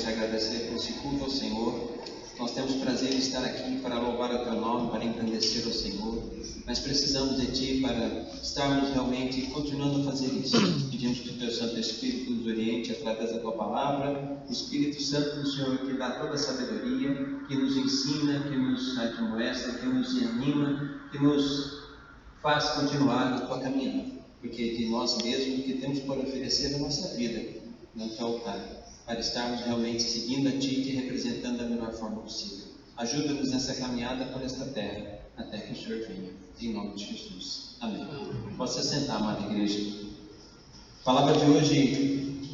te agradecer por esse culto ao Senhor. Nós temos prazer em estar aqui para louvar o Teu nome, para engrandecer o Senhor. Mas precisamos de Ti para estarmos realmente continuando a fazer isso. Pedimos que o Teu Santo Espírito nos oriente através da Tua Palavra. O Espírito Santo do Senhor que dá toda a sabedoria, que nos ensina, que nos admoesta, que nos anima, que nos faz continuar na Tua caminhada. Porque é de nós mesmos que temos por oferecer a nossa vida no Teu altar, para estarmos realmente seguindo a Ti e Te representando da melhor forma possível. Ajuda-nos nessa caminhada por esta terra, até que o Senhor venha. Em nome de Jesus. Amém. Pode se sentar, amada igreja. A palavra de hoje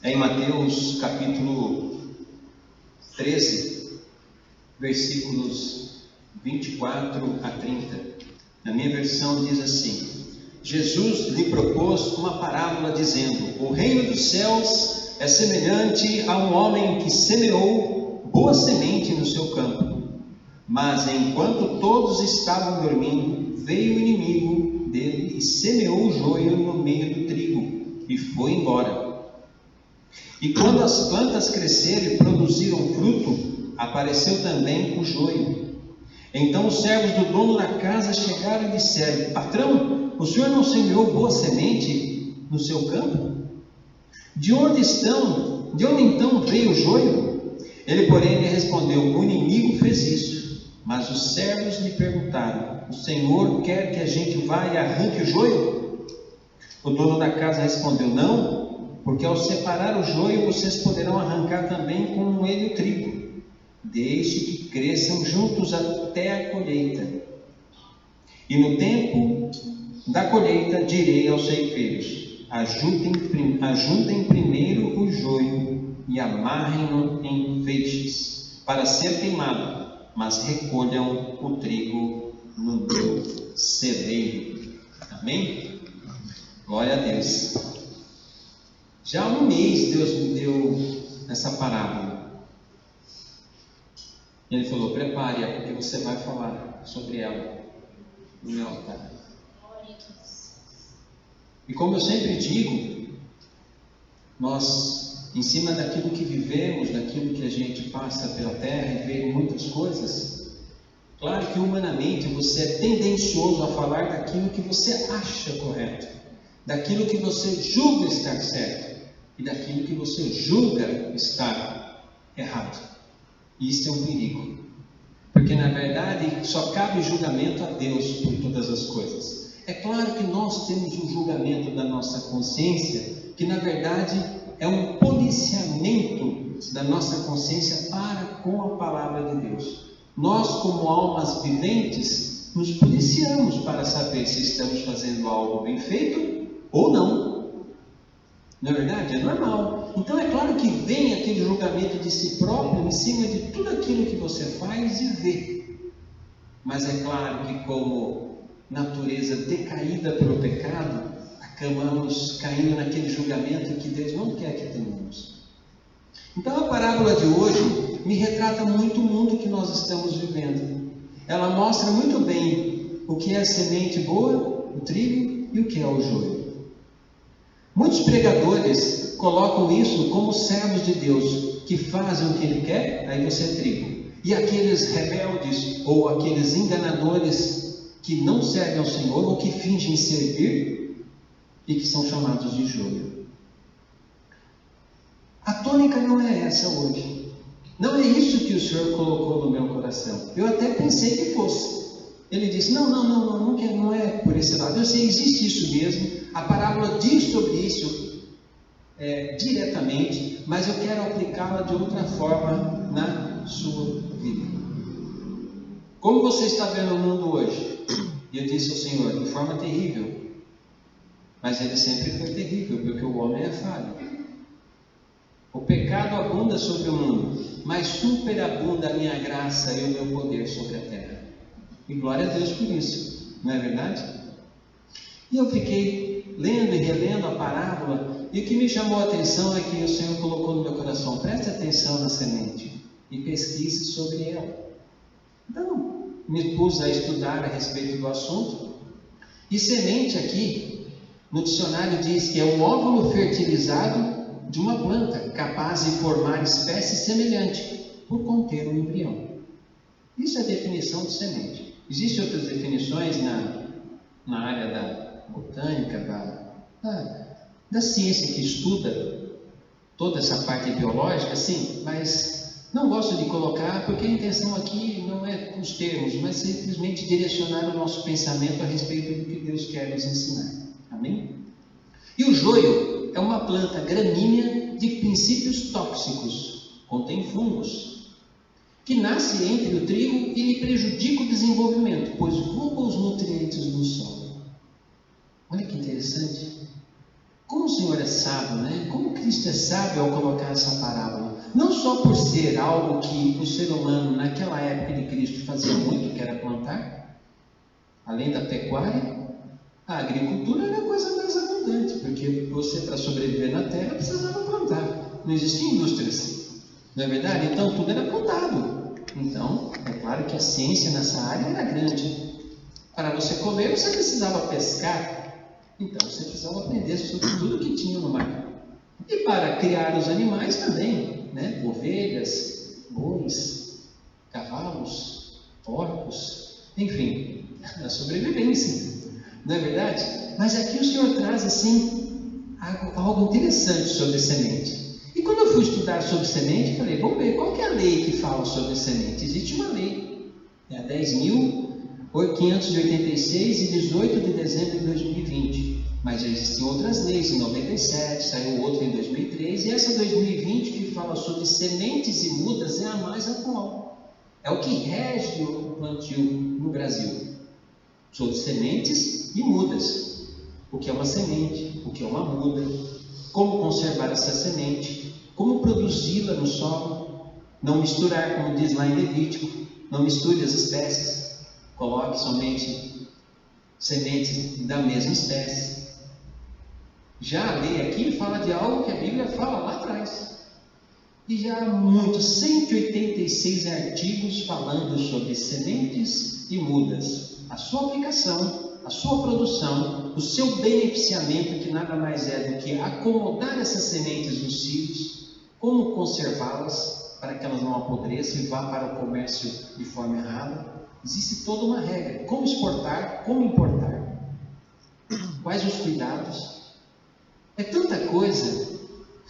é em Mateus capítulo 13, versículos 24 a 30. Na minha versão diz assim: Jesus lhe propôs uma parábola dizendo: o reino dos céus é semelhante a um homem que semeou boa semente no seu campo. Mas enquanto todos estavam dormindo, veio o inimigo dele e semeou o joio no meio do trigo e foi embora. E quando as plantas cresceram e produziram fruto, apareceu também o joio. Então os servos do dono da casa chegaram e disseram: patrão, o senhor não semeou boa semente no seu campo? De onde então veio o joio? Ele, porém, lhe respondeu: o inimigo fez isso. Mas os servos lhe perguntaram: o Senhor quer que a gente vá e arranque o joio? O dono da casa respondeu: não, porque ao separar o joio, vocês poderão arrancar também com ele o trigo. Deixe que cresçam juntos até a colheita. E no tempo da colheita direi aos ceifeiros: ajuntem primeiro o joio e amarrem-no em feixes para ser queimado, mas recolham o trigo no meu celeiro. Amém? Glória a Deus. Já há um mês Deus me deu essa parábola. Ele falou: prepare-a, porque você vai falar sobre ela no meu altar. E como eu sempre digo, nós, em cima daquilo que vivemos, daquilo que a gente passa pela terra e vê muitas coisas, claro que humanamente você é tendencioso a falar daquilo que você acha correto, daquilo que você julga estar certo e daquilo que você julga estar errado. E isso é um perigo, porque na verdade só cabe julgamento a Deus por todas as coisas. É claro que nós temos um julgamento da nossa consciência, que na verdade é um policiamento da nossa consciência para com a palavra de Deus. Nós, como almas viventes, nos policiamos para saber se estamos fazendo algo bem feito ou não. Não é verdade? É normal. Então é claro que vem aquele julgamento de si próprio em cima de tudo aquilo que você faz e vê. Mas é claro que, como natureza decaída pelo pecado, acabamos caindo naquele julgamento que Deus não quer que tenhamos. Então a parábola de hoje me retrata muito o mundo que nós estamos vivendo. Ela mostra muito bem o que é a semente boa, o trigo, e o que é o joio. Muitos pregadores colocam isso como servos de Deus, que fazem o que Ele quer, aí você é trigo. E aqueles rebeldes ou aqueles enganadores que não servem ao Senhor ou que fingem servir e que são chamados de joio. A tônica não é essa hoje. Não é isso que o Senhor colocou no meu coração. Eu até pensei que fosse. Ele disse: não é por esse lado. Eu sei, existe isso mesmo. A parábola diz sobre isso diretamente, mas eu quero aplicá-la de outra forma na sua vida. Como você está vendo o mundo hoje? E eu disse ao Senhor: de forma terrível. Mas ele sempre foi terrível, porque o homem é falho. O pecado abunda sobre o mundo, mas superabunda a minha graça e o meu poder sobre a terra. E glória a Deus por isso, não é verdade? E eu fiquei lendo e relendo a parábola, e o que me chamou a atenção é que o Senhor colocou no meu coração: preste atenção na semente e pesquise sobre ela. Então, me pus a estudar a respeito do assunto. E semente aqui, no dicionário diz que é um óvulo fertilizado de uma planta capaz de formar espécie semelhante, por conter um embrião. Isso é a definição de semente. Existem outras definições na área da botânica, da ciência que estuda toda essa parte biológica, sim, mas não gosto de colocar porque a intenção aqui não é os termos, mas simplesmente direcionar o nosso pensamento a respeito do que Deus quer nos ensinar. Amém? E o joio é uma planta gramínea de princípios tóxicos, contém fungos, que nasce entre o trigo e lhe prejudica o desenvolvimento, pois rouba os nutrientes do solo. Olha que interessante. Como o Senhor é sábio, né? Como Cristo é sábio ao colocar essa parábola. Não só por ser algo que o ser humano naquela época de Cristo fazia muito, que era plantar, além da pecuária, a agricultura era a coisa mais abundante, porque você, para sobreviver na terra, precisava plantar. Não existia indústria assim. Não é verdade? Então tudo era plantado. Então, é claro que a ciência nessa área era grande. Para você comer, você precisava pescar. Então você precisava aprender sobre tudo que tinha no mar. E para criar os animais também, né? Ovelhas, bois, cavalos, porcos, enfim, a sobrevivência. Não é verdade? Mas aqui o Senhor traz assim algo interessante sobre semente. E quando eu fui estudar sobre semente, falei, vamos ver qual que é a lei que fala sobre semente. Existe uma lei, é a 10.586 de 18 de dezembro de 2020. Mas já existem outras leis, em 97, saiu outra em 2003, e essa 2020 que fala sobre sementes e mudas é a mais atual. É o que rege o plantio no Brasil. Sobre sementes e mudas. O que é uma semente, o que é uma muda, como conservar essa semente, como produzi-la no solo, não misturar, como diz lá em Levítico, não misture as espécies, coloque somente sementes da mesma espécie. Já a lei aqui fala de algo que a Bíblia fala lá atrás. E já há muitos, 186 artigos falando sobre sementes e mudas. A sua aplicação, a sua produção, o seu beneficiamento, que nada mais é do que acomodar essas sementes nos cílios, como conservá-las para que elas não apodreçam e vá para o comércio de forma errada. Existe toda uma regra, como exportar, como importar, quais os cuidados. É tanta coisa,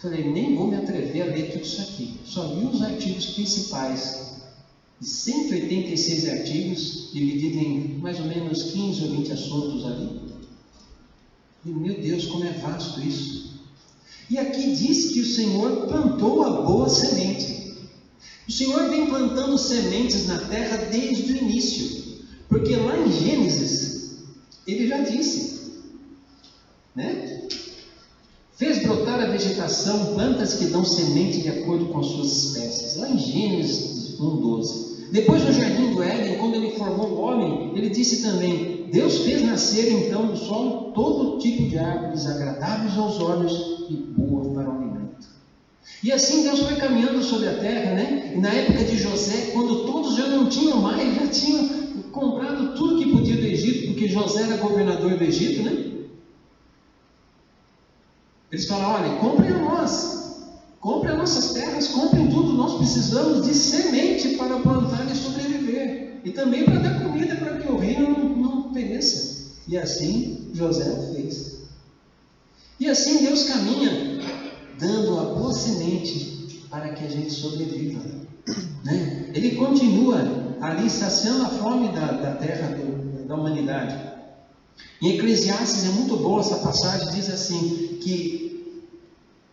falei, nem vou me atrever a ler tudo isso aqui. Só li os artigos principais, de 186 artigos, divididos em mais ou menos 15 ou 20 assuntos ali. E meu Deus, como é vasto isso! E aqui diz que o Senhor plantou a boa semente. O Senhor vem plantando sementes na terra desde o início, porque lá em Gênesis, ele já disse, né? Fez brotar a vegetação, plantas que dão semente de acordo com as suas espécies. Lá em Gênesis 1:12. Depois no jardim do Éden, quando ele formou o homem, ele disse também, Deus fez nascer então do solo todo tipo de árvores agradáveis aos olhos e boas para o alimento. E assim Deus foi caminhando sobre a terra, né? E na época de José, quando todos já não tinham mais, já tinham comprado tudo que podia do Egito, porque José era governador do Egito, né? Eles falaram, olha, comprem a nós, comprem as nossas terras, comprem tudo, nós precisamos de semente para plantar e sobreviver, e também para dar comida para que o reino não pereça. E assim José o fez. E assim Deus caminha, dando a boa semente para que a gente sobreviva, né? Ele continua ali saciando a fome da terra, da humanidade. Em Eclesiastes é muito boa essa passagem, diz assim, que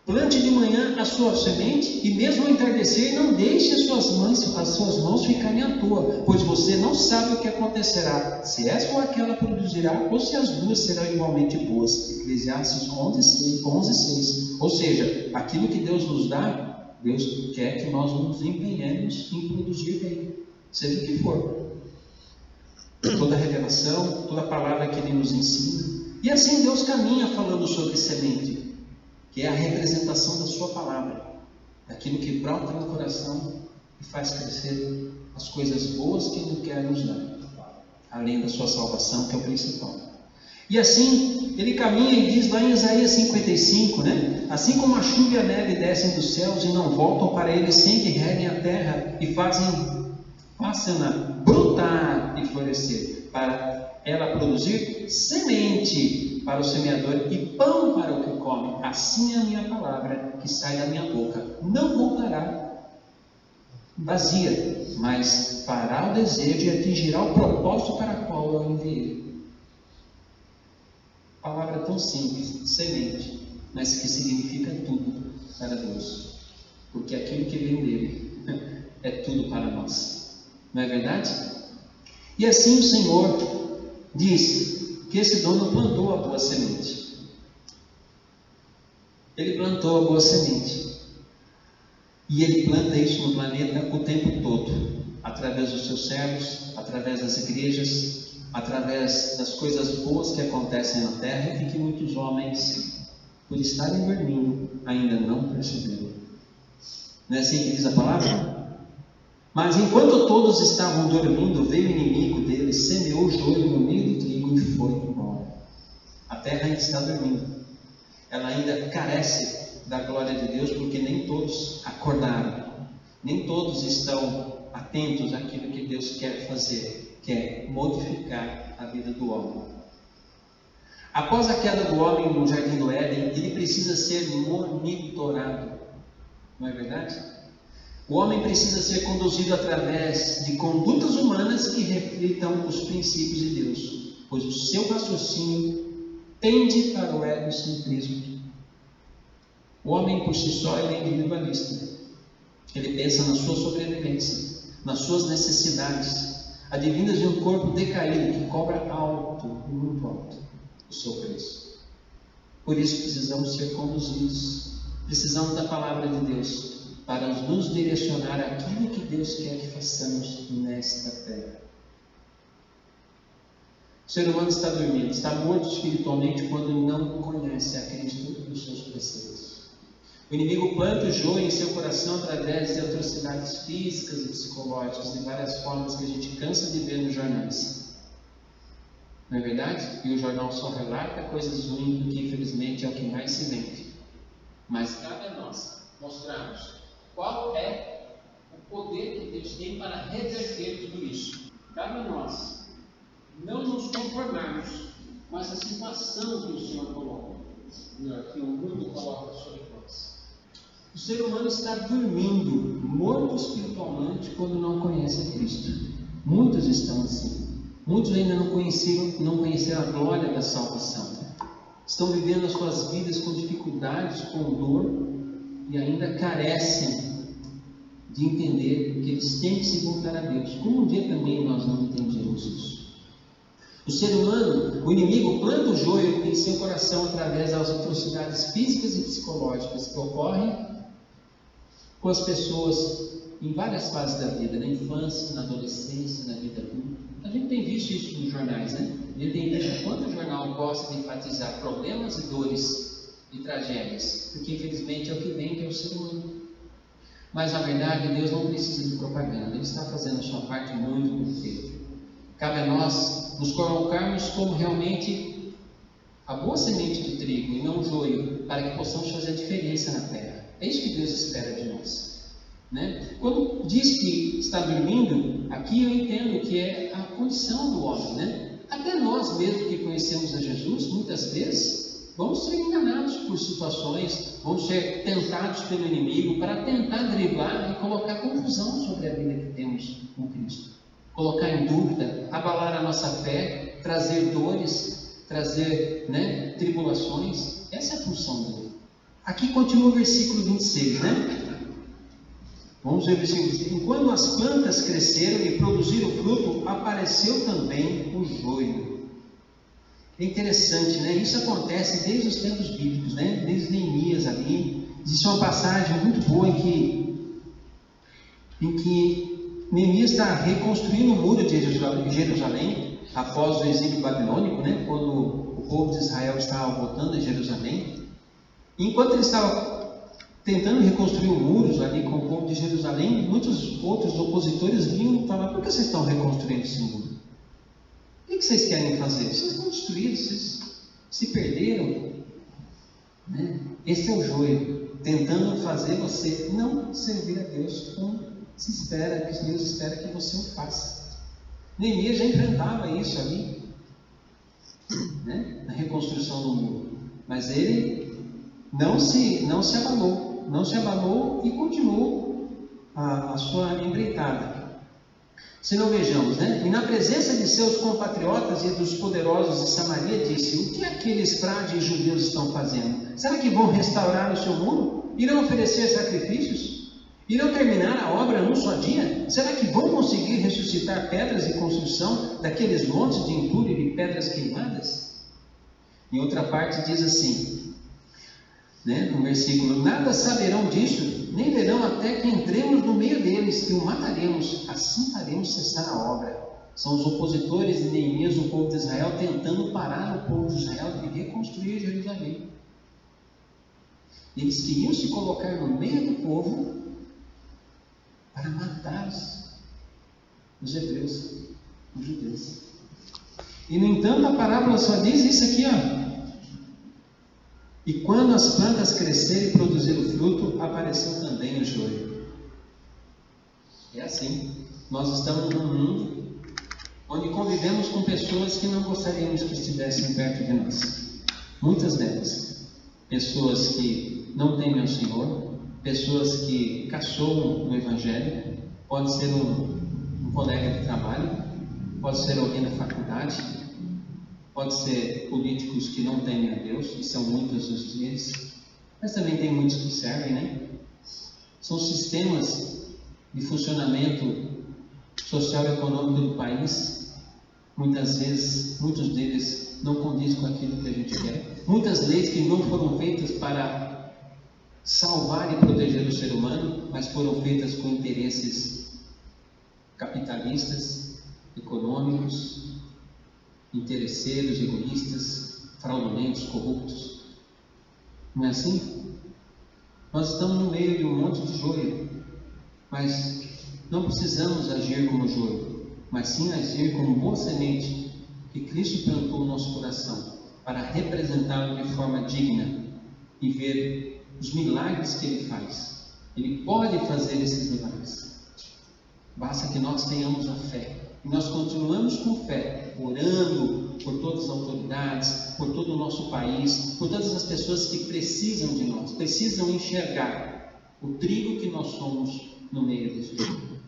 plante de manhã a sua semente e mesmo ao entardecer não deixe as suas mãos ficarem à toa, pois você não sabe o que acontecerá, se essa ou aquela produzirá ou se as duas serão igualmente boas. Eclesiastes 11:6. Ou seja, aquilo que Deus nos dá, Deus quer que nós nos empenhemos em produzir bem, seja o que for. Toda a revelação, toda a palavra que Ele nos ensina. E assim Deus caminha falando sobre semente, que é a representação da sua palavra, daquilo que brota no coração e faz crescer as coisas boas que Ele quer nos dar, além da sua salvação, que é o principal. E assim, ele caminha e diz lá em Isaías 55, né? Assim como a chuva e a neve descem dos céus e não voltam para ele sem que reguem a terra e façam-na brotar e florescer, para ela produzir semente para o semeador e pão para o que come. Assim é a minha palavra que sai da minha boca. Não voltará vazia, mas fará o desejo e atingirá o propósito para o qual eu enviei. Palavra tão simples, semente, mas que significa tudo para Deus, porque aquilo que vem dele é tudo para nós, não é verdade? E assim o Senhor diz que esse dono plantou a boa semente. Ele plantou a boa semente, e ele planta isso no planeta o tempo todo, através dos seus servos, através das igrejas, através das coisas boas que acontecem na terra e que muitos homens, por estarem dormindo, ainda não perceberam. Não é assim que diz a palavra? Mas enquanto todos estavam dormindo, veio o inimigo deles, semeou o joio no meio do trigo e foi embora. A terra ainda está dormindo. Ela ainda carece da glória de Deus, porque nem todos acordaram. Nem todos estão atentos àquilo que Deus quer fazer, que é modificar a vida do homem. Após a queda do homem no jardim do Éden, ele precisa ser monitorado, não é verdade? O homem precisa ser conduzido através de condutas humanas que reflitam os princípios de Deus, pois o seu raciocínio tende para o egocentrismo. O homem por si só é individualista. Ele pensa na sua sobrevivência, nas suas necessidades, advindas de um corpo decaído que cobra alto, muito alto, o seu preço. Por isso precisamos ser conduzidos, precisamos da palavra de Deus para nos direcionar aquilo que Deus quer que façamos nesta terra. O ser humano está dormindo, está morto espiritualmente quando não conhece a Cristo e os seus preceitos. O inimigo planta o joio em seu coração através de atrocidades físicas e psicológicas, de várias formas que a gente cansa de ver nos jornais. Não é verdade? E o jornal só relata coisas ruins, porque infelizmente é o que mais se vende. Mas cabe a nós mostrarmos qual é o poder que Deus tem para reverter tudo isso. Cabe a nós não nos conformarmos com essa situação que o Senhor coloca, que o mundo coloca sobre nós. O ser humano está dormindo, morto espiritualmente, quando não conhece a Cristo. Muitos estão assim. Muitos ainda não conheceram a glória da salvação. Estão vivendo as suas vidas com dificuldades, com dor, e ainda carecem de entender que eles têm que se voltar a Deus. Como um dia também nós não entendemos isso. O ser humano, o inimigo planta o joio em seu coração através das atrocidades físicas e psicológicas que ocorrem com as pessoas em várias fases da vida, na infância, na adolescência, na vida adulta. A gente tem visto isso nos jornais, né? A gente tem visto quanto o jornal gosta de enfatizar problemas e dores e tragédias, porque infelizmente é o que vem, que é o ser humano. Mas na verdade Deus não precisa de propaganda, Ele está fazendo a sua parte muito perfeita. Cabe a nós nos colocarmos como realmente a boa semente de trigo e não o joio, para que possamos fazer a diferença na terra. É isso que Deus espera de nós, né? Quando diz que está dormindo, aqui eu entendo que é a condição do homem, né? Até nós mesmos que conhecemos a Jesus, muitas vezes vamos ser enganados por situações, vamos ser tentados pelo inimigo para tentar driblar e colocar confusão sobre a vida que temos com Cristo, colocar em dúvida, abalar a nossa fé, trazer dores, trazer, tribulações. Essa é a função dele. Aqui continua o versículo 26, né? Vamos ver o versículo 26. Enquanto as plantas cresceram e produziram fruto, apareceu também o joio. É interessante, né? Isso acontece desde os tempos bíblicos, né? Desde Neemias ali. Existe uma passagem muito boa em que Neemias está reconstruindo o muro de Jerusalém após o exílio babilônico, né? Quando o povo de Israel estava voltando a Jerusalém. Enquanto ele estava tentando reconstruir os muros ali com o povo de Jerusalém, muitos outros opositores vinham falar: por que vocês estão reconstruindo esse muro? O que que vocês querem fazer? Vocês estão destruídos, vocês se perderam. Né? Esse é o joio, tentando fazer você não servir a Deus como se espera, que Deus espera que você o faça. Neemias já enfrentava isso ali, né? Na reconstrução do muro, mas ele não se abalou e continuou a sua empreitada. Se não vejamos, né? E na presença de seus compatriotas e dos poderosos de Samaria, disse: o que aqueles frades judeus estão fazendo? Será que vão restaurar o seu muro? Irão oferecer sacrifícios? Irão terminar a obra num só dia? Será que vão conseguir ressuscitar pedras de construção daqueles montes de entulho e de pedras queimadas? Em outra parte diz assim, né, no versículo: nada saberão disso, nem verão até que entremos no meio deles e o mataremos, assim faremos cessar a obra. São os opositores de Neemias, o povo de Israel, tentando parar o povo de Israel de reconstruir Jerusalém. Eles queriam se colocar no meio do povo para matar os hebreus, os judeus. E no entanto a parábola só diz isso aqui, ó. E quando as plantas crescerem e produziram fruto, apareceu também o joio. É assim. Nós estamos num mundo onde convivemos com pessoas que não gostaríamos que estivessem perto de nós. Muitas delas. Pessoas que não temem ao Senhor, pessoas que caçoam do Evangelho. Pode ser um colega de trabalho, pode ser alguém da faculdade, pode ser políticos que não temem a Deus, e são muitos os deles, mas também tem muitos que servem, né? São sistemas de funcionamento social e econômico do país. Muitas vezes, muitos deles não condizem com aquilo que a gente quer. Muitas leis que não foram feitas para salvar e proteger o ser humano, mas foram feitas com interesses capitalistas, econômicos, interesseiros, egoístas, fraudulentos, corruptos. Não é assim? Nós estamos no meio de um monte de joio, mas não precisamos agir como joio, mas sim agir como boa semente que Cristo plantou no nosso coração, para representá-lo de forma digna e ver os milagres que Ele faz. Ele pode fazer esses milagres, basta que nós tenhamos a fé. E nós continuamos com fé, orando por todas as autoridades, por todo o nosso país, por todas as pessoas que precisam de nós, precisam enxergar o trigo que nós somos no meio desse mundo.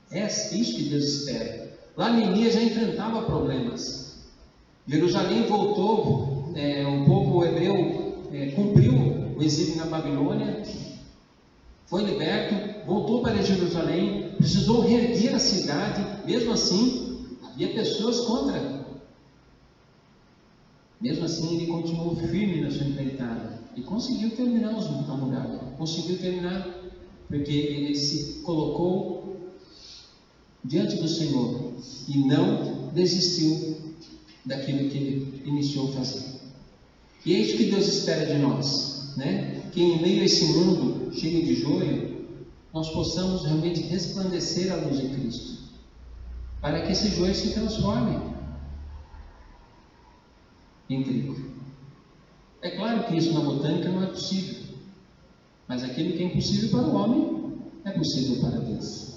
É isso que Deus espera. Lá Neemias já enfrentava problemas. Jerusalém voltou, o povo hebreu cumpriu o exílio na Babilônia, foi liberto, voltou para Jerusalém, precisou reerguer a cidade. Mesmo assim, havia pessoas contra. Mesmo assim, ele continuou firme na sua empreitada e conseguiu terminar a muralha. Conseguiu terminar porque ele se colocou diante do Senhor e não desistiu daquilo que ele iniciou a fazer. E é isso que Deus espera de nós, né? Que em meio a esse mundo cheio de joio, nós possamos realmente resplandecer a luz de Cristo, para que esse joio se transforme em trigo. É claro que isso na botânica não é possível, mas aquilo que é impossível para o homem é possível para Deus.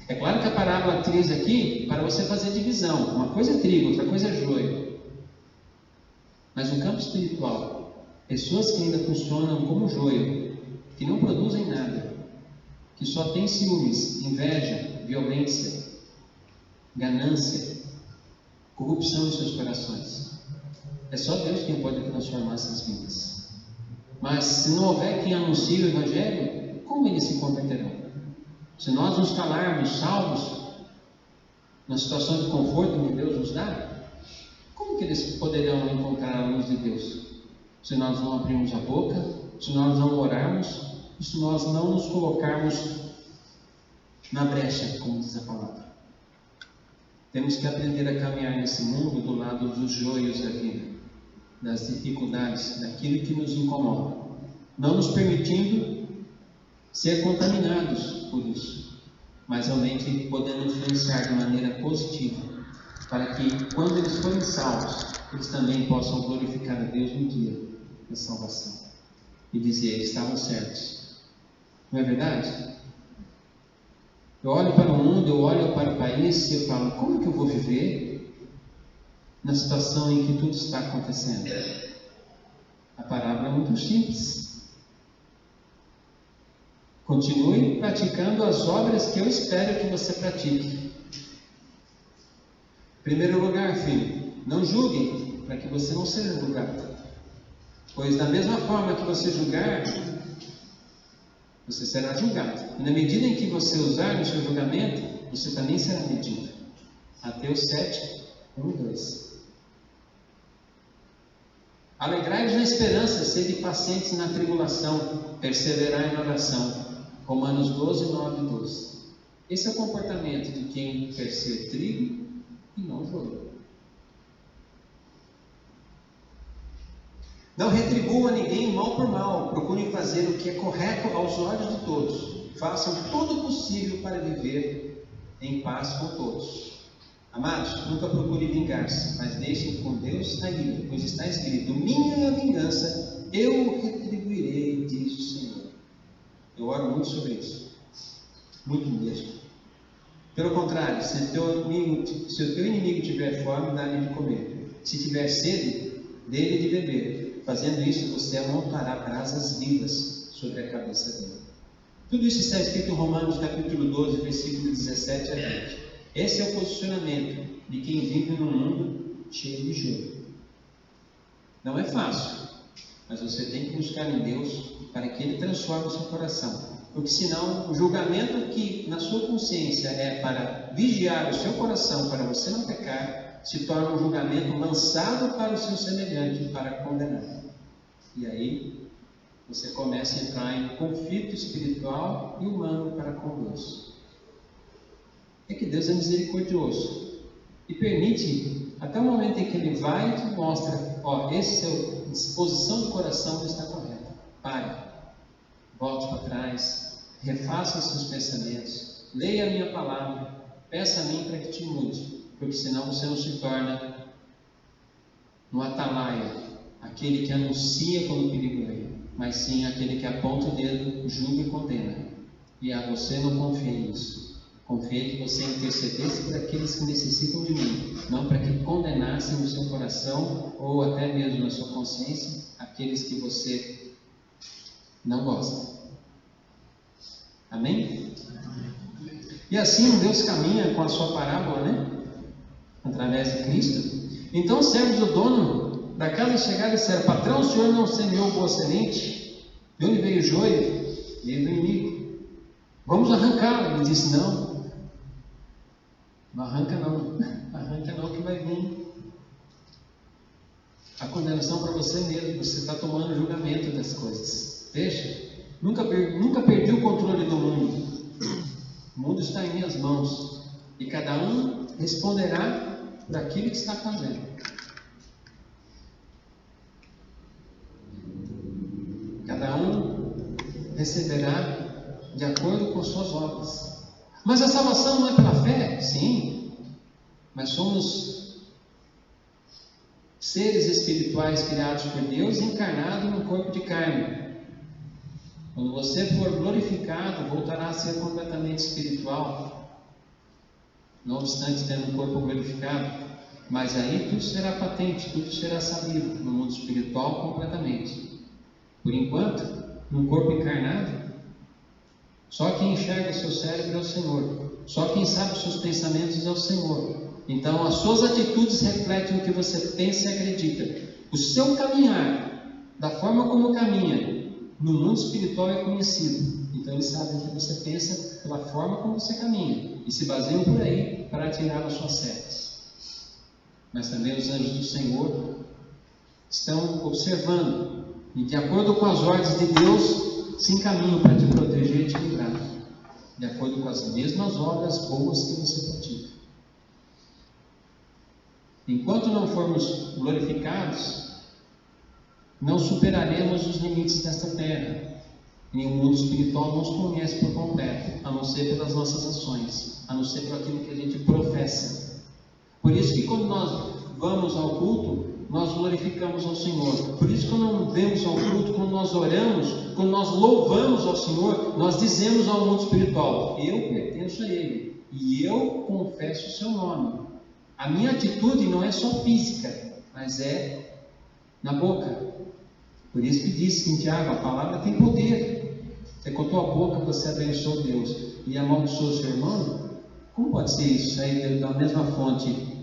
É claro que a parábola traz aqui para você fazer divisão. Uma coisa é trigo, outra coisa é joio. Mas no campo espiritual, pessoas que ainda funcionam como joio, que não produzem nada, que só têm ciúmes, inveja, violência, ganância, corrupção em seus corações. É só Deus quem pode transformar essas vidas. Mas se não houver quem anuncie o Evangelho, como eles se converterão? Se nós nos calarmos salvos na situação de conforto que Deus nos dá, como que eles poderão encontrar a luz de Deus? Se nós não abrirmos a boca, se nós não orarmos, e se nós não nos colocarmos na brecha, como diz a palavra. Temos que aprender a caminhar nesse mundo do lado dos joios da vida, das dificuldades, daquilo que nos incomoda, não nos permitindo ser contaminados por isso, mas realmente podendo influenciar de maneira positiva para que, quando eles forem salvos, eles também possam glorificar a Deus no dia da salvação e dizer: eles estavam certos. Não é verdade? Eu olho para o mundo, eu olho para o país e eu falo: como que eu vou viver na situação em que tudo está acontecendo? A palavra é muito simples. Continue praticando as obras que eu espero que você pratique. Em primeiro lugar, filho, não julgue, para que você não seja julgado. Pois da mesma forma que você julgar, você será julgado. E na medida em que você usar no seu julgamento, você também será medido. Mateus 7, 1 e 2. Alegrai-vos na esperança, sede pacientes na tribulação, perseverai na oração. Romanos 12, 9 e 12. Esse é o comportamento de quem quer ser trigo e não joio. Não retribua a ninguém mal por mal. Procurem fazer o que é correto aos olhos de todos. Façam todo o possível para viver em paz com todos. Amados, nunca procure vingar-se, mas deixem com Deus a ira, pois está escrito: minha é a vingança, eu retribuirei, diz o Senhor. Eu oro muito sobre isso, muito mesmo. Pelo contrário, se o teu inimigo tiver fome, dá-lhe de comer. Se tiver sede, dê-lhe de beber. Fazendo isso, você amontoará brasas vivas sobre a cabeça dele. Tudo isso está escrito em Romanos capítulo 12, versículo 17 a 20. Esse é o posicionamento de quem vive num mundo cheio de joio. Não é fácil, mas você tem que buscar em Deus para que Ele transforme o seu coração. Porque senão o julgamento que na sua consciência é para vigiar o seu coração para você não pecar, se torna um julgamento lançado para o seu semelhante para condenar. E aí você começa a entrar em conflito espiritual e humano para com Deus. É que Deus é misericordioso e permite até o momento em que Ele vai e te mostra: ó, essa disposição do coração não está correta. Pare, volte para trás, refaça os seus pensamentos, leia a minha palavra, peça a mim para que te mude, porque senão você não se torna um atalaia, aquele que anuncia quando o perigo vem, mas sim aquele que aponta o dedo, julga e condena. E a você não confie nisso. Confie que você intercedesse por aqueles que necessitam de mim, não para que condenassem no seu coração ou até mesmo na sua consciência aqueles que você não gosta. Amém? E assim Deus caminha com a sua parábola, né? Através de Cristo. Então os servos do dono da casa chegaram e disseram: patrão, o senhor não semeou boa semente? De onde veio o joio? Veio do inimigo. Vamos arrancá-lo. Ele disse: não. Não arranca não. Arranca não, que vai vir a condenação para você mesmo. Você está tomando julgamento das coisas. Deixa. Nunca perdi o controle do mundo. O mundo está em minhas mãos. E cada um responderá por aquilo que está fazendo. Cada um receberá de acordo com suas obras. Mas a salvação não é pela fé? Sim. Mas somos seres espirituais criados por Deus, encarnados no corpo de carne. Quando você for glorificado, voltará a ser completamente espiritual. Não obstante tendo um corpo glorificado. Mas aí tudo será patente, tudo será sabido no mundo espiritual completamente. Por enquanto, no corpo encarnado, só quem enxerga o seu cérebro é o Senhor. Só quem sabe os seus pensamentos é o Senhor. Então as suas atitudes refletem o que você pensa e acredita. O seu caminhar, da forma como caminha, no mundo espiritual é conhecido. Então eles sabem o que você pensa pela forma como você caminha. E se baseiam por aí para atirar as suas setas. Mas também os anjos do Senhor estão observando. E de acordo com as ordens de Deus, se encaminham para te proteger e te livrar, de acordo com as mesmas obras boas que você pratica. Enquanto não formos glorificados, não superaremos os limites desta terra. E o mundo espiritual nos conhece por completo, a não ser pelas nossas ações, a não ser por aquilo que a gente professa. Por isso que quando nós vamos ao culto, nós glorificamos ao Senhor. Por isso, quando nós vemos ao culto, quando nós oramos, quando nós louvamos ao Senhor, nós dizemos ao mundo espiritual: eu pertenço a Ele e eu confesso o seu nome. A minha atitude não é só física, mas é na boca. Por isso que diz em Tiago: a palavra tem poder. Você com a tua boca você abençoa Deus e amaldiçoa o seu irmão? Como pode ser isso? Sair da mesma fonte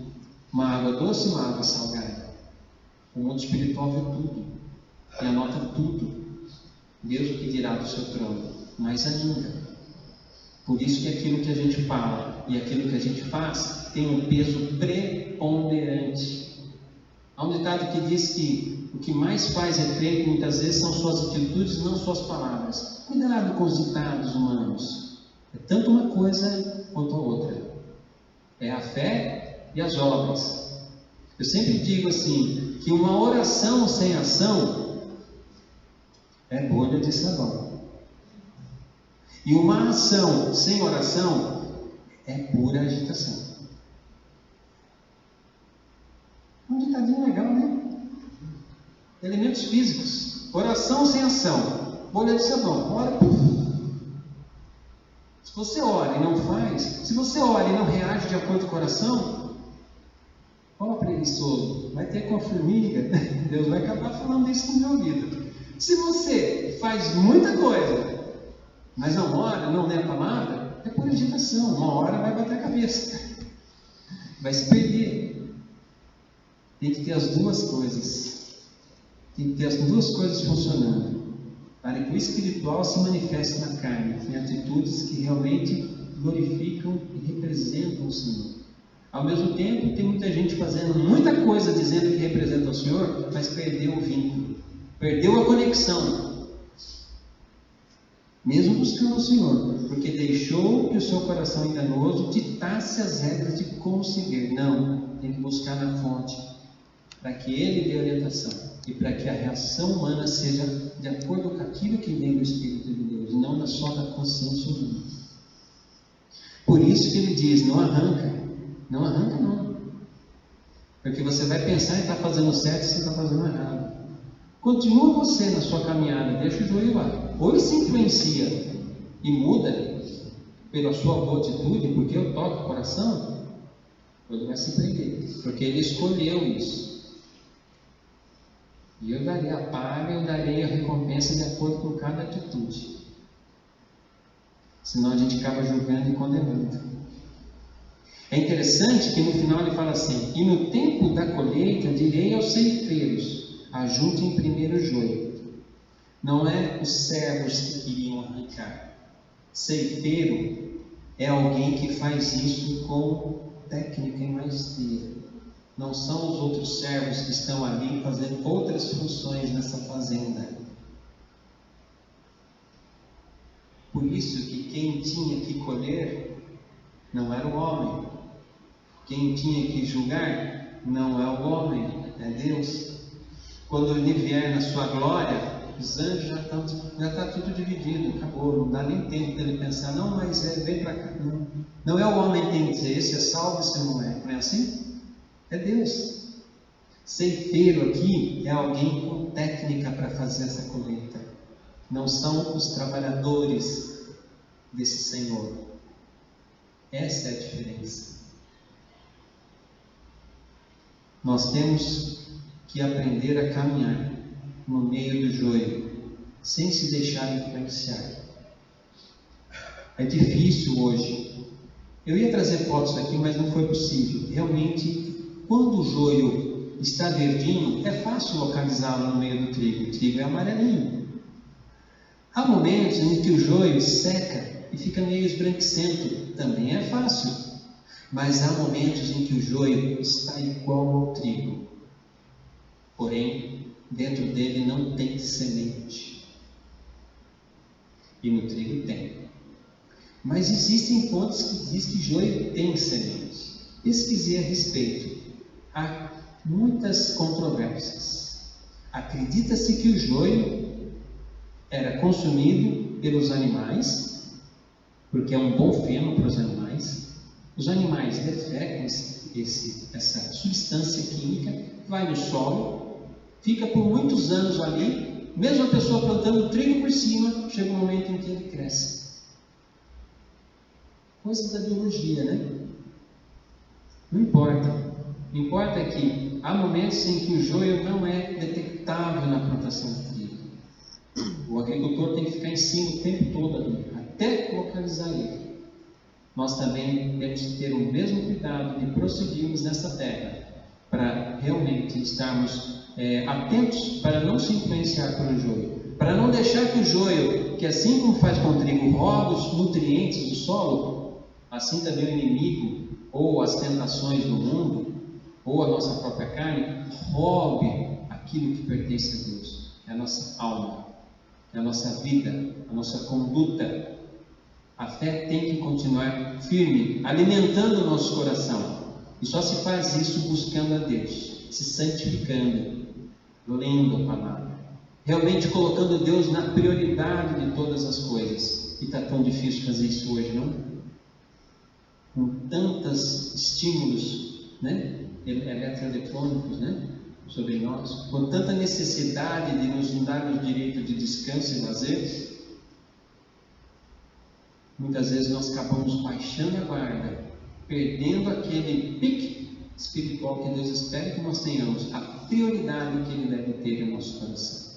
uma água doce e uma água salgada? O mundo espiritual vê tudo e anota tudo. Deus o que dirá do seu trono, mais ainda. Por isso que aquilo que a gente fala e aquilo que a gente faz tem um peso preponderante. Há um ditado que diz que o que mais faz efeito muitas vezes são suas atitudes, não suas palavras. Cuidado com os ditados humanos. É tanto uma coisa quanto a outra. É a fé e as obras. Eu sempre digo assim, que uma oração sem ação é bolha de sabão. E uma ação sem oração é pura agitação. Um ditadinho legal, né? Elementos físicos. Oração sem ação, bolha de sabão. Ora, puf. Se você ora e não faz, se você ora e não reage de acordo com o coração, ó preguiçoso, vai ter com a formiga. Deus vai acabar falando isso no meu ouvido. Se você faz muita coisa, mas não ora, não lê a palavra, é por agitação. Uma hora vai bater a cabeça, vai se perder. Tem que ter as duas coisas. Tem que ter as duas coisas funcionando, para que o espiritual se manifeste na carne, em atitudes que realmente glorificam e representam o Senhor. Ao mesmo tempo, tem muita gente fazendo muita coisa dizendo que representa o Senhor, mas perdeu o vínculo, perdeu a conexão, mesmo buscando o Senhor, porque deixou que o seu coração enganoso ditasse as regras de como seguir. Não, tem que buscar na fonte, para que Ele dê orientação e para que a reação humana seja de acordo com aquilo que vem do Espírito de Deus, e não só da consciência humana. Por isso que Ele diz: não arranca. Não arranca não, porque você vai pensar em estar fazendo certo e você está fazendo errado. Continua você na sua caminhada, deixa o joelho lá, ou ele se influencia e muda pela sua boa atitude, porque eu toco o coração, ou ele vai se prender, porque ele escolheu isso. E eu darei a paga, eu darei a recompensa de acordo com cada atitude, senão a gente acaba julgando e condenando. É interessante que no final ele fala assim: e no tempo da colheita direi aos ceifeiros, ajuntem primeiro o joio. Não é os servos que queriam arrancar. Ceifeiro é alguém que faz isso com técnica e maestria. Não são os outros servos que estão ali fazendo outras funções nessa fazenda. Por isso que quem tinha que colher não era o homem. Quem tinha que julgar não é o homem, é Deus. Quando Ele vier na sua glória, os anjos já está tudo dividido, acabou, não dá nem tempo dele pensar: não, mas vem para cá. Não é o homem que tem que dizer: esse é salvo, esse não é. Não é assim? É Deus. Ceifeiro aqui é alguém com técnica para fazer essa colheita. Não são os trabalhadores desse Senhor. Essa é a diferença. Nós temos que aprender a caminhar no meio do joio, sem se deixar influenciar. É difícil hoje. Eu ia trazer fotos aqui, mas não foi possível. Realmente, quando o joio está verdinho, é fácil localizá-lo no meio do trigo. O trigo é amarelinho. Há momentos em que o joio seca e fica meio esbranquiçento. Também é fácil. Mas há momentos em que o joio está igual ao trigo, porém, dentro dele não tem semente. E no trigo tem. Mas existem pontos que dizem que joio tem semente. Pesquisei a respeito. Há muitas controvérsias. Acredita-se que o joio era consumido pelos animais, porque é um bom feno para os animais. Os animais defecam essa substância química, vai no solo, fica por muitos anos ali, mesmo a pessoa plantando trigo por cima, chega um momento em que ele cresce. Coisas da biologia, né? Não importa. O que importa é que há momentos em que o joio não é detectável na plantação de trigo. O agricultor tem que ficar em cima o tempo todo ali, até localizar ele. Nós também temos que ter o mesmo cuidado de prosseguirmos nessa terra, para realmente estarmos atentos para não se influenciar pelo joio, para não deixar que o joio, que assim como faz com o trigo, rouba os nutrientes do solo, assim também o inimigo, ou as tentações do mundo, ou a nossa própria carne, roube aquilo que pertence a Deus, é a nossa alma, é a nossa vida, a nossa conduta. A fé tem que continuar firme, alimentando o nosso coração. E só se faz isso buscando a Deus, se santificando, lendo a palavra, realmente colocando Deus na prioridade de todas as coisas. E está tão difícil fazer isso hoje, não? Com tantos estímulos, né? Eletroeletrônicos, né? Sobre nós, com tanta necessidade de nos dar o direito de descanso e lazer. Muitas vezes nós acabamos baixando a guarda, perdendo aquele pique espiritual que Deus espera que nós tenhamos, a prioridade que Ele deve ter no nosso coração.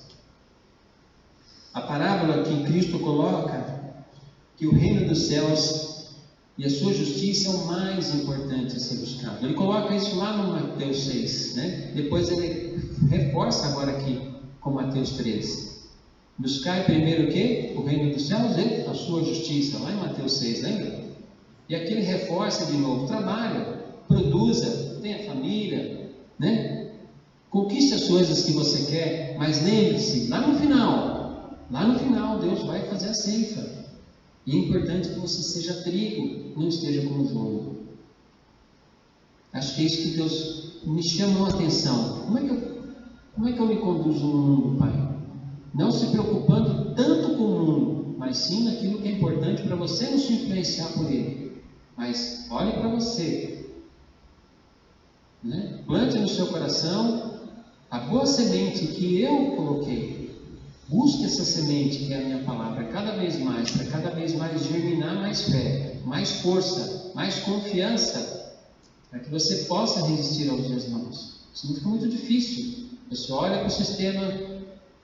A parábola que Cristo coloca, que o reino dos céus e a sua justiça é o mais importante a ser buscado. Ele coloca isso lá no Mateus 6, né? Depois ele reforça agora aqui com Mateus 13. Buscai primeiro o quê? O reino dos céus e a sua justiça, lá em Mateus 6, lembra? E aqui ele reforça de novo: trabalha, produza, tenha família, né? Conquiste as coisas que você quer, mas lembre-se, lá no final Deus vai fazer a ceifa. E é importante que você seja trigo, não esteja como joio. Acho que é isso que Deus me chamou a atenção. Como é que eu me conduzo no mundo, Pai? Não se preocupando tanto com o mundo, mas sim naquilo que é importante para você não se influenciar por ele. Mas olhe para você, né? Plante no seu coração a boa semente que eu coloquei. Busque essa semente que é a minha palavra cada vez mais, para cada vez mais germinar mais fé, mais força, mais confiança, para que você possa resistir aos dias maus. Isso fica muito difícil. Você olha para o sistema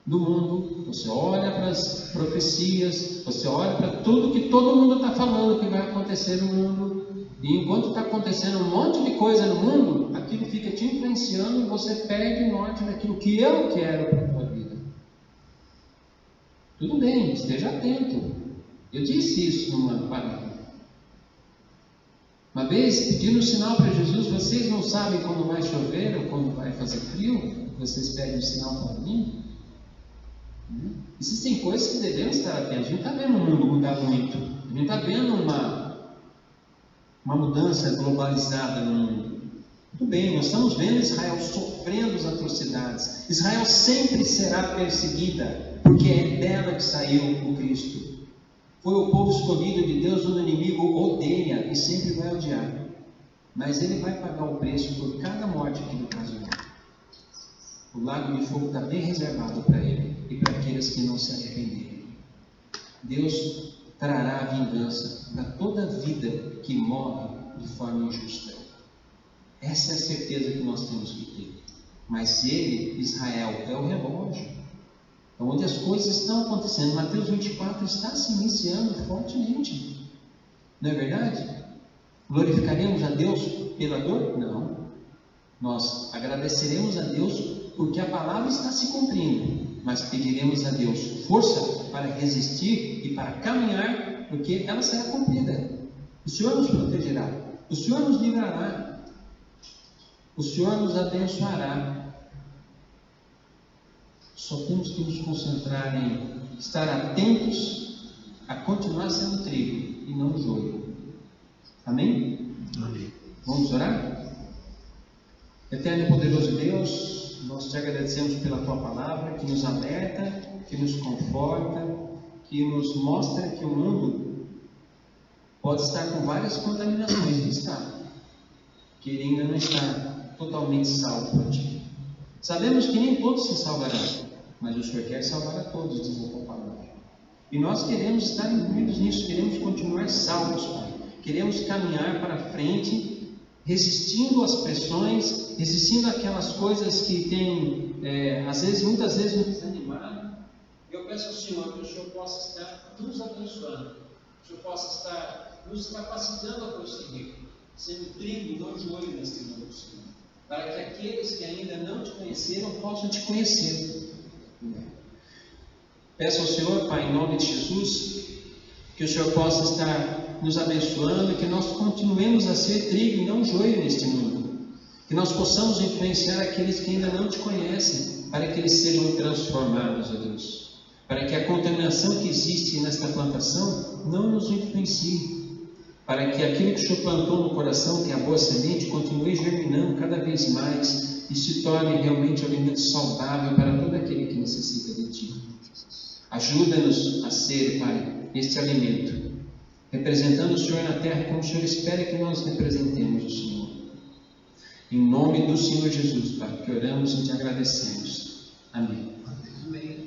do mundo, você olha para as profecias, você olha para tudo que todo mundo está falando que vai acontecer no mundo, e enquanto está acontecendo um monte de coisa no mundo, aquilo fica te influenciando e você perde o norte daquilo que eu quero para a tua vida. Tudo bem, esteja atento. Eu disse isso numa palavra. Uma vez pedindo um sinal para Jesus: vocês não sabem quando vai chover ou quando vai fazer frio? Vocês pedem um sinal para mim? Existem coisas que devemos estar atentos. A gente está vendo o mundo mudar muito. A gente está vendo uma mudança globalizada no mundo. Tudo bem, nós estamos vendo Israel sofrendo as atrocidades. Israel sempre será perseguida, porque é dela que saiu o Cristo. Foi o povo escolhido de Deus, onde o inimigo odeia e sempre vai odiar. Mas ele vai pagar o preço por cada morte que ele ocasionou. O lago de fogo está bem reservado para ele e para aqueles que não se arrependerem. Deus trará a vingança para toda vida que morre de forma injusta. Essa é a certeza que nós temos que ter. Mas ele, Israel, é o relógio. Então, onde as coisas estão acontecendo, Mateus 24 está se iniciando fortemente. Não é verdade? Glorificaremos a Deus pela dor? Não. Nós agradeceremos a Deus porque a palavra está se cumprindo, mas pediremos a Deus força para resistir e para caminhar, porque ela será cumprida. O Senhor nos protegerá, o Senhor nos livrará, o Senhor nos abençoará. Só temos que nos concentrar em estar atentos a continuar sendo trigo e não joio. Amém? Amém. Vamos orar? Eterno e poderoso Deus, nós te agradecemos pela tua palavra, que nos alerta, que nos conforta, que nos mostra que o mundo Pode estar com várias contaminações, está, que ele ainda não está totalmente salvo por ti. Sabemos que nem todos se salvarão, mas o Senhor quer salvar a todos, diz a tua palavra. E nós queremos estar incluídos nisso, queremos continuar salvos, Pai. Queremos caminhar para frente, resistindo às pressões, resistindo àquelas coisas que têm, muitas vezes nos desanimado. Eu peço ao Senhor que o Senhor possa estar nos abençoando, que o Senhor possa estar nos capacitando a prosseguir, sendo trigo e não joio neste mundo, Senhor, para que aqueles que ainda não te conheceram possam te conhecer. Peço ao Senhor, Pai, em nome de Jesus, que o Senhor possa estar nos abençoando e que nós continuemos a ser trigo e não joio neste mundo. Que nós possamos influenciar aqueles que ainda não te conhecem, para que eles sejam transformados, ó Deus. Para que a contaminação que existe nesta plantação não nos influencie. Para que aquilo que o Senhor plantou no coração, que é a boa semente, continue germinando cada vez mais e se torne realmente alimento saudável para todo aquele que necessita de Ti. Ajuda-nos a ser, Pai, este alimento, representando o Senhor na terra como o Senhor espera que nós representemos o Senhor. Em nome do Senhor Jesus, Pai, que oramos e te agradecemos. Amém. Amém.